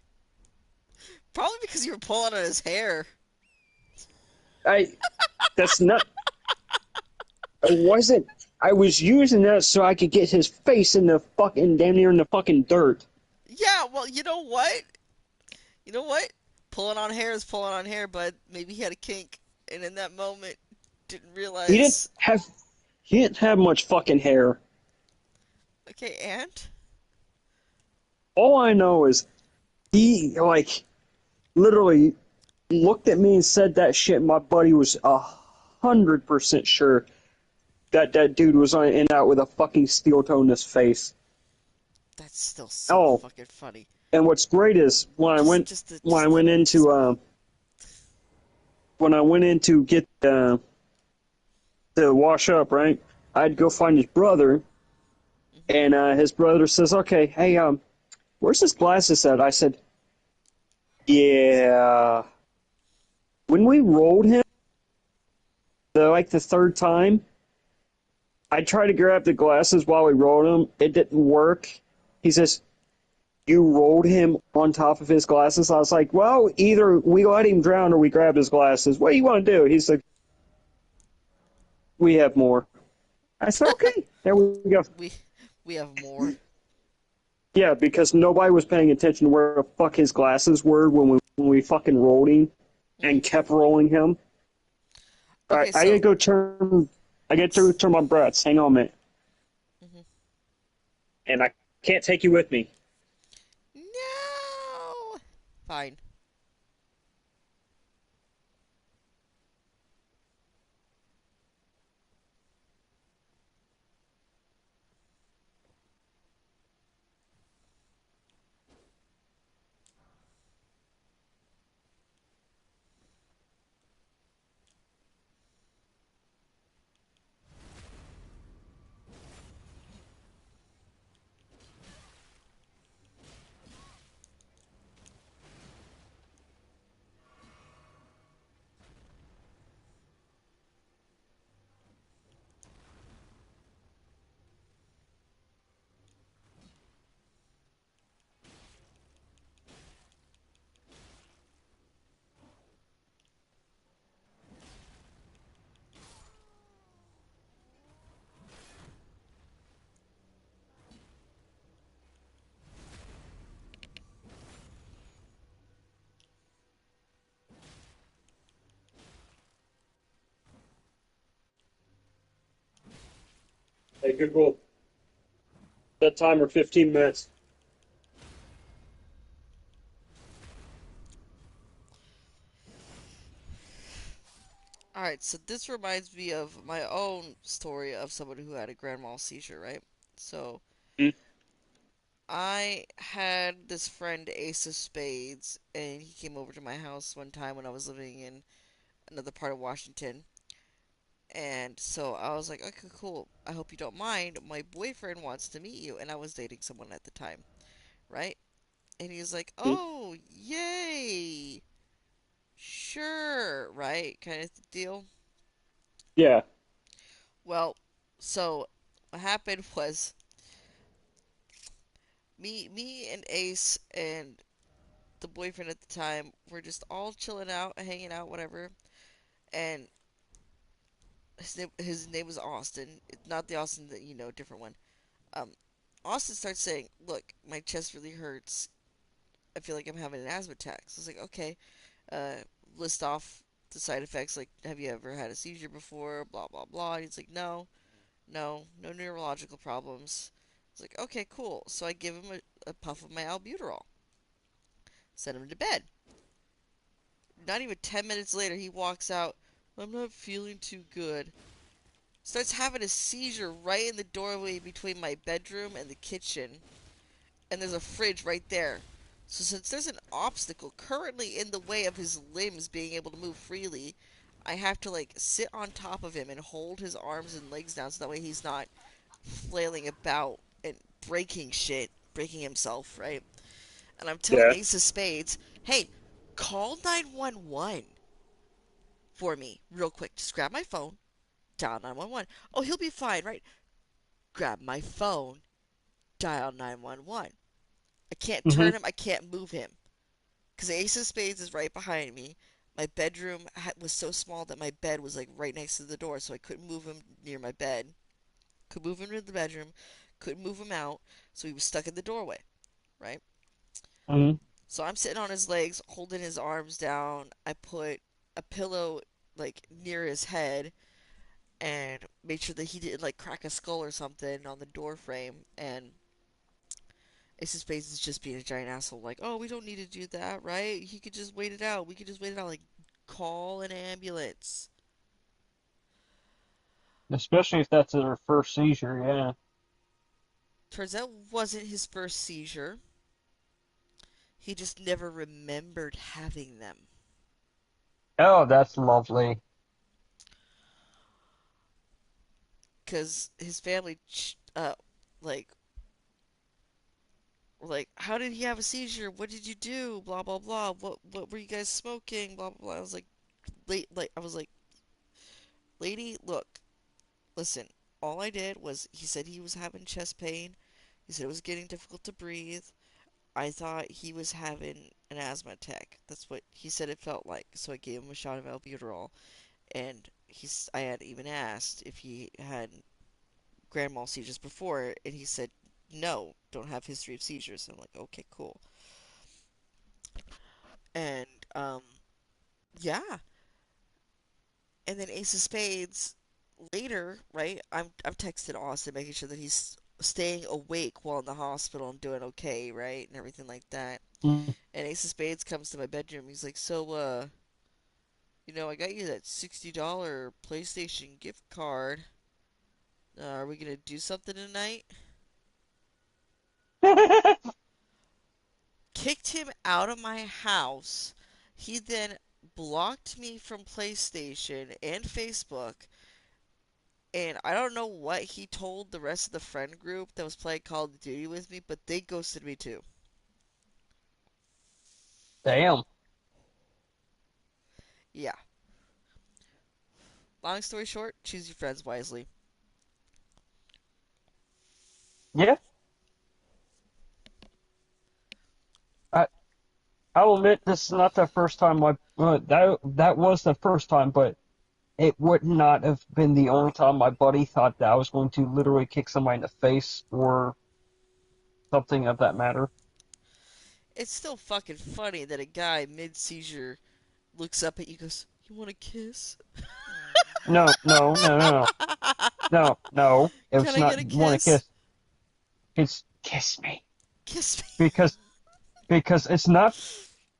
Probably because you were pulling on his hair. I that's not. I wasn't. I was using that so I could get his face in the fucking damn near in the fucking dirt. Yeah. Well, you know what? You know what? Pulling on hair is pulling on hair, but maybe he had a kink, and in that moment, didn't He didn't realize. have. He didn't have much fucking hair. Okay, and All I know is he like literally looked at me and said that shit. And my buddy was 100% sure that that dude was in out with a fucking steel toe in his face. that's still so Oh, fucking funny. And what's great is when I Just let went him into when I went in to get to wash up, right? I'd go find his brother, hmm and his brother says, "Okay, hey, where's his glasses at?" I said, "Yeah." When we rolled him, the third time, I tried to grab the glasses while we rolled him. It didn't work. He says, "You rolled him on top of his glasses." I was like, "Well, either we let him drown or we grab his glasses. What do you want to do?" He's like, "We have more." I said, "Okay, there we go." we we have more. Yeah, because nobody was paying attention to where the fuck his glasses were when we fucking rolled him hmm and kept rolling him. All right, Okay, so I get to turn my breaths. Hang on a minute, mhm. and I can't take you with me. No, fine. Hey, good roll. That timer 15 minutes. All right, so this reminds me of my own story of someone who had a grand mal seizure, right? So Mm, I had this friend, Ace of Spades, and he came over to my house one time when I was living in another part of Washington. And so I was like, okay, cool. I hope you don't mind. My boyfriend wants to meet you. And I was dating someone at the time, right? And he was like, mm. oh, yay. Sure, right? Kind of deal. Yeah. Well, so what happened was me and Ace and the boyfriend at the time were just all chilling out, hanging out, whatever. And his name was Austin. Not the Austin that you know, different one. Um, Austin starts saying, "Look, my chest really hurts. I feel like I'm having an asthma attack." So I was like, "Okay." Uh, list off the side effects. Like, have you ever had a seizure before? Blah blah blah. And he's like, "No, no neurological problems." I was like, "Okay, cool." So I give him a puff of my albuterol. Send him to bed. Not even 10 minutes later, he walks out. I'm not feeling too good. Starts having a seizure right in the doorway between my bedroom and the kitchen. And there's a fridge right there. So since there's an obstacle currently in the way of his limbs being able to move freely, I have to like sit on top of him and hold his arms and legs down so that way he's not flailing about and breaking shit, breaking himself, right? And I'm telling Yeah. Ace of Spades, hey, call 911 for me real quick. Just grab my phone, dial 911. Oh, he'll be fine, right? Grab my phone, dial 911. I can't Hmm. turn him, I can't move him. Because Ace of Spades is right behind me. My bedroom was so small that my bed was like right next to the door, so I couldn't move him near my bed. Could move him to the bedroom, couldn't move him out, so he was stuck in the doorway, right? Hmm. So I'm sitting on his legs, holding his arms down. I put a pillow like near his head and made sure that he didn't like crack a skull or something on the door frame. And Ace of Spades is just being a giant asshole, like, oh, we don't need to do that, right? He could just wait it out. We could just wait it out. Like, call an ambulance. Especially if that's their first seizure. Yeah. Turns out it wasn't his first seizure. He just never remembered having them. Oh, that's lovely. Because his family, like, how did he have a seizure? What did you do? Blah blah blah. What were you guys smoking? Blah blah blah. I was like, lady, look, listen. All I did was he said he was having chest pain. He said it was getting difficult to breathe. I thought he was having an asthma attack. That's what he said it felt like. So I gave him a shot of albuterol, and I had even asked if he had grand mal seizures before, and he said no, don't have history of seizures. I'm like, okay, cool. And yeah, and then Ace of Spades later, right? I'm texting Austin, making sure that he's staying awake while in the hospital and doing okay, right, and everything like that. Mm. And Ace of Spades comes to my bedroom. He's like, so I got you that $60 PlayStation gift card. Are we gonna do something tonight? Kicked him out of my house. He then blocked me from PlayStation and Facebook, and I don't know what he told the rest of the friend group that was playing Call of Duty with me, but they ghosted me too. Damn. Yeah. Long story short, choose your friends wisely. Yeah. I I'll admit this is not the first time that was the first time, but it would not have been the only time my buddy thought that I was going to literally kick somebody in the face or something of that matter. It's still fucking funny that a guy mid seizure looks up at you and goes, "You want a kiss? No, no, no, no, no, no, no. Can It's I not get a want to kiss? kiss. It's kiss me Kiss me." because it's not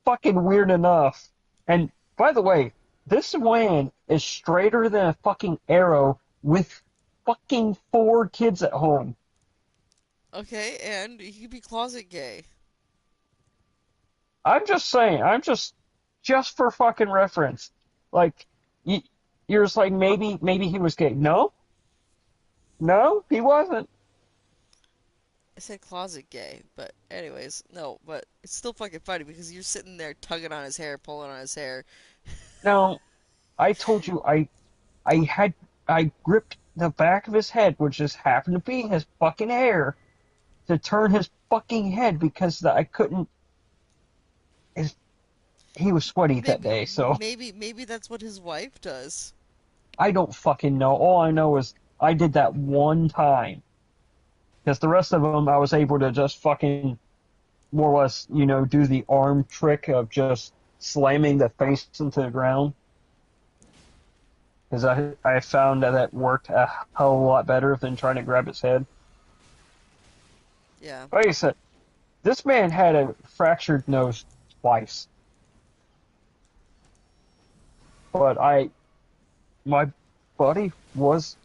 fucking weird enough. And by the way, this man is straighter than a fucking arrow with fucking four kids at home. Okay, and he could be closet gay. I'm just saying. I'm just for fucking reference. Like you, you're just like maybe he was gay. No, no, he wasn't. I said closet gay, but anyways, no, but it's still fucking funny because you're sitting there tugging on his hair, pulling on his hair. No, I told you I had I gripped the back of his head, which just happened to be his fucking hair, to turn his fucking head because I couldn't. His, he was sweaty that Maybe, day, so maybe that's what his wife does. I don't fucking know. All I know is I did that one time. Because the rest of them, I was able to just fucking more or less, do the arm trick of just slamming the face into the ground. Because I found that worked a hell of a lot better than trying to grab his head. Yeah, Like I said, this man had a fractured nose twice, but my buddy was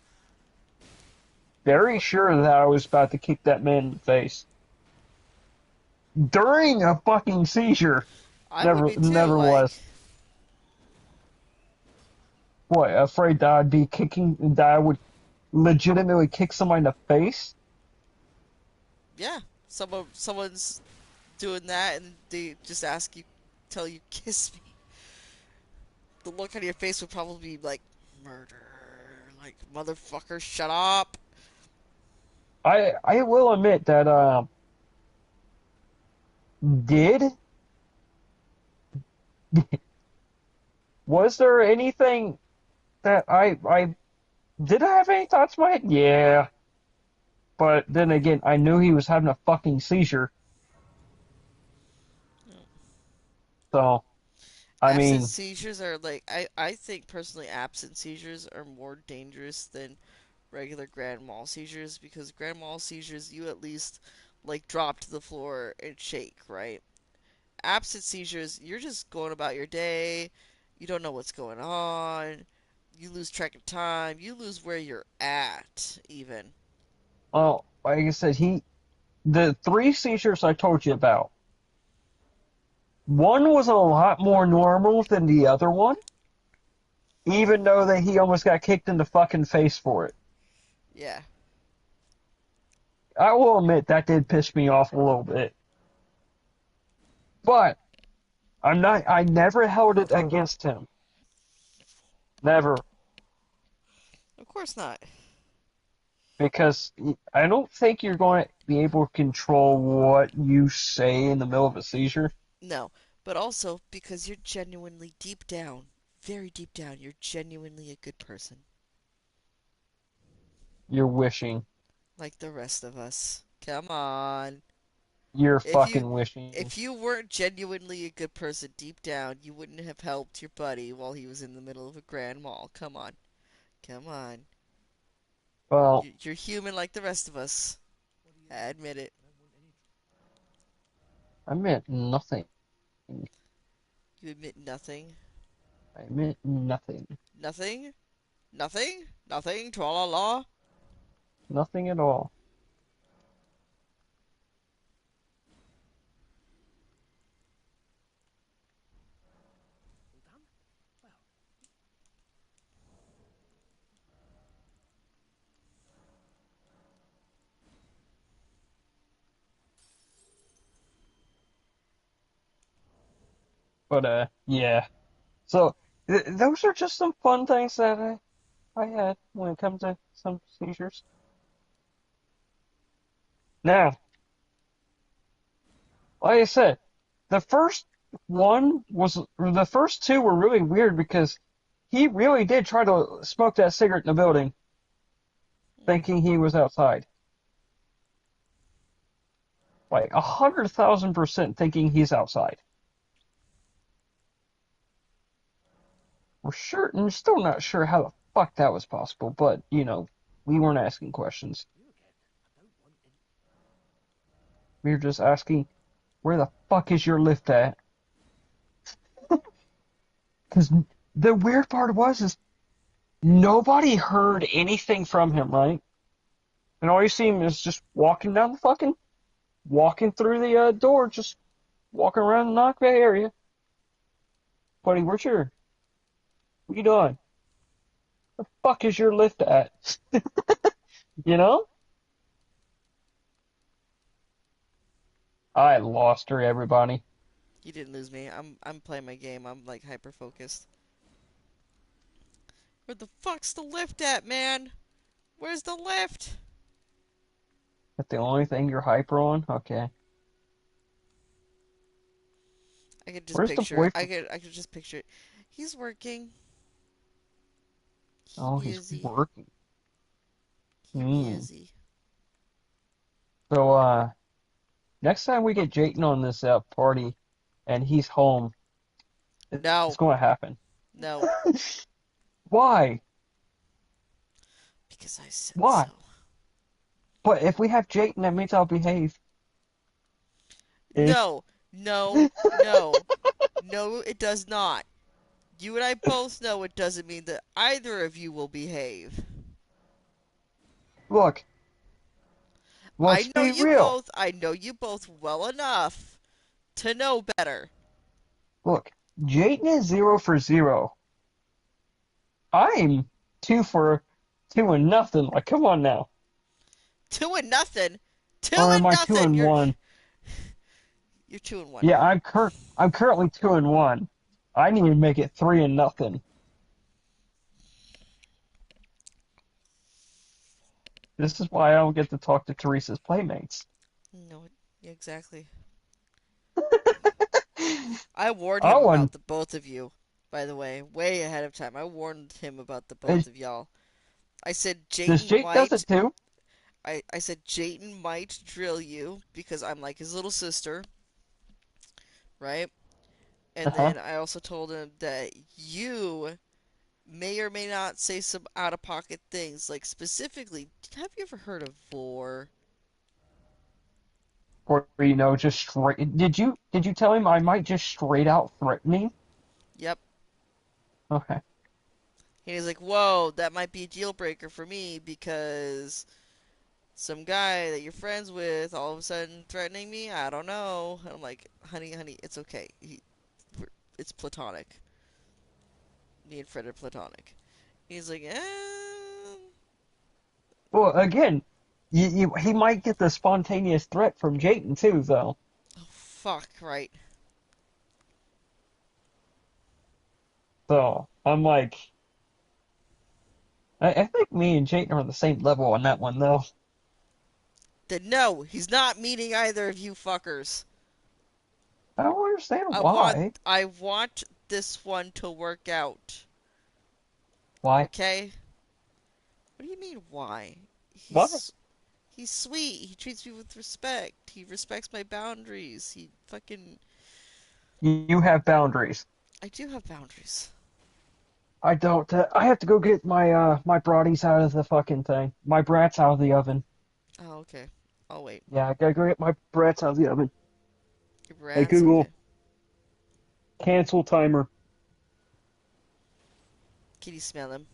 very sure that I was about to kick that man in the face during a fucking seizure. I would be too. Never Like, was. What, afraid that I'd be kicking, that I would legitimately kick somebody in the face? yeah, someone's doing that, and they just tell you, kiss me. The look on your face would probably be like, murder. Like, motherfucker, shut up. I will admit that, did, was there anything that did I have any thoughts in my head? Yeah. But then again, I knew he was having a fucking seizure. So, I Absent mean, seizures are like, I think personally, absent seizures are more dangerous than regular grand mal seizures because grand mal seizures, you at least like drop to the floor and shake, right? Absent seizures, you're just going about your day. You don't know what's going on. You lose track of time. You lose where you're at, even. like I said, the three seizures I told you about, one was a lot more normal than the other one, even though that he almost got kicked in the fucking face for it. Yeah. I will admit that did piss me off a little bit. But I never held it against him. Never. Of course not. Because I don't think you're going to be able to control what you say in the middle of a seizure. No. But also because you're genuinely deep down, very deep down, you're genuinely a good person. You're wishing. Like the rest of us. Come on. You're If you fucking wishing. if you weren't genuinely a good person deep down, you wouldn't have helped your buddy while he was in the middle of a grand mal. Come on. Come on. Well, You're human like the rest of us. Admit it. I meant nothing. You admit nothing. I meant nothing. Nothing? Nothing? Nothing? Tra la la? Nothing at all. But yeah. So those are just some fun things that I had when it comes to some seizures. Now, like I said, the first the first two were really weird because he really did try to smoke that cigarette in the building, Hmm. thinking he was outside. Like 100,000% thinking he's outside. We're sure, and still not sure how the fuck that was possible, but we weren't asking questions. We were just asking, where the fuck is your lift at? Because the weird part is nobody heard anything from him, right? And all you see him is just walking through the door, just walking around the Knock Bay area. Buddy, what you doing? The fuck is your lift at? You know? I lost her, everybody. You didn't lose me. I'm playing my game. I'm like hyper focused. Where the fuck's the lift at, man? Where's the lift? That's the only thing you're hyper on? Okay. I could just Where's the picture it. I boyfriend? could I could just picture it. He's working. He Oh, he's busy. working. He Hmm. busy. So, next time we get Jayton on this party and he's home, it's No. going to happen. No. Why? Because I said so. Why? But if we have Jayton, that means I'll behave. Ish. No. No. No. No, it does not. You and I both know it doesn't mean that either of you will behave. Look, let's be real. I know you both well enough to know better. Look, Jayton is 0 for 0. I'm 2 for 2 and nothing. Like, come on now. 2-0. Two Or am and I two nothing. and one? You're 2-1. Yeah, I'm currently 2 and 1. I need to make it 3 and nothing. This is why I don't get to talk to Teresa's playmates. No, exactly. I warned him Oh, about and the both of you, by the way, way ahead of time. I warned him about the is, both of y'all. I said does Jayden Jake does might it too? I said Jayden might drill you because I'm like his little sister, right? Uh And huh. then I also told him that you may or may not say some out of pocket things. Like specifically, have you ever heard of vor? Or just straight. Did you tell him I might just straight out threatening? Yep. Okay. And he's like, "Whoa, that might be a deal breaker for me because some guy that you're friends with all of a sudden threatening me. I don't know. And I'm like, honey, honey, it's okay. It's platonic. Me and Fred are platonic. He's like, Well, again, he might get the spontaneous threat from Jayden too, though. oh, fuck, right. So I'm like, I think me and Jayden are on the same level on that one, though. Then no, he's not meeting either of you fuckers. I don't understand I want, why. I want this one to work out. Why? Okay? What do you mean, why? Why? He's sweet. He treats me with respect. He respects my boundaries. He fucking. You have boundaries. I do have boundaries. I don't. I have to go get my brodies out of the fucking thing. My brats out of the oven. Oh, okay. I'll wait. Yeah, I gotta go get my brats out of the oven. Your Hey brats? Okay. Google, cancel timer. Can you smell him?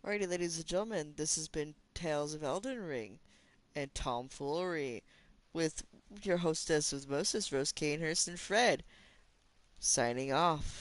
Alrighty, ladies and gentlemen, this has been Tales of Elden Ring and Tomfoolery with your hostess with Moses, Rose Canehurst, and Fred. Signing off.